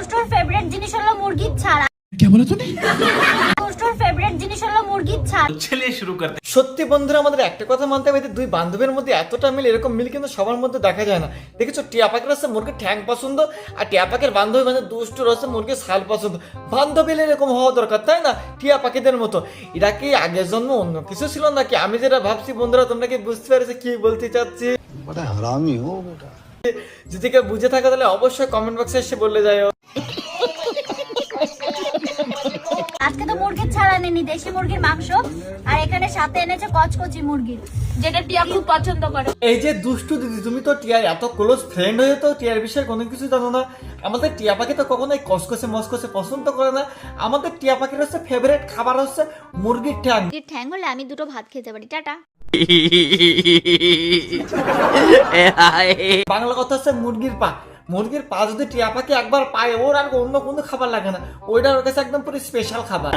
দুষ্টুর favourite জিনিস হলো মুরগির ছাড়া। क्या बोला तूने? দুষ্টুর ফেভারিট জিনিস হলো মুরগির ছাড়া। चलिए शुरू करते हैं। সত্যি বন্ধুরা, আমাদের একটা কথা মানতে হবে, দুই বান্ধবীর মধ্যে এতটা মিল, এরকম মিল কিন্তু সবার মধ্যে দেখা যায় না। দেখেছো, টিয়া পাখির হচ্ছে মুরগির ঠ্যাং পছন্দ, আর টিয়া পাখির বান্ধবী মানে দুষ্টুর হচ্ছে মুরগির ছাল পছন্দ। বান্ধবী এরকম হওয়া দরকার, তাই না? টিয়া পাখিদের মতো। এরা কি আগের জন্ম অন্য কিছু ছিল নাকি? আমি যেটা ভাবছি বন্ধুরা, তোমরা কি বুঝতে পেরেছো কি বলতে চাচ্ছি? बड़ा हरामी हो बेटा। যদি কেউ বুঝে থাকে তাহলে অবশ্যই কমেন্ট বক্সে এসে বলে যাও। আজকে তো মুরগির ছাড়া নেনি, দেশি মুরগির মাংস, আর এখানে সাথে এনেছে কচকচি মুরগির, যেটা টিয়া খুব পছন্দ করে। এই যে দুষ্টু দিদি, তুমি তো টিয়ার এত ক্লোজ ফ্রেন্ড হয়ে তো টিয়ার বিষয়ে কোনো কিছু জানো না। আমাদের টিয়া পাখি তো কখনোই কসকসে মসকসে পছন্দ করে না। আমাদের টিয়া পাখির হচ্ছে ফেভারিট খাবার হচ্ছে মুরগির ঠ্যাং। মুরগির ঠ্যাং হলে আমি দুটো ভাত খেতে পারি। টাটা। বাংলা কথা হচ্ছে মুরগির পা। মুরগির পা যদি টিয়া পাখি একবার পায়, ওর আর অন্য কোনো খাবার লাগে না, ওইটা ওর কাছে একদম পুরো স্পেশাল খাবার।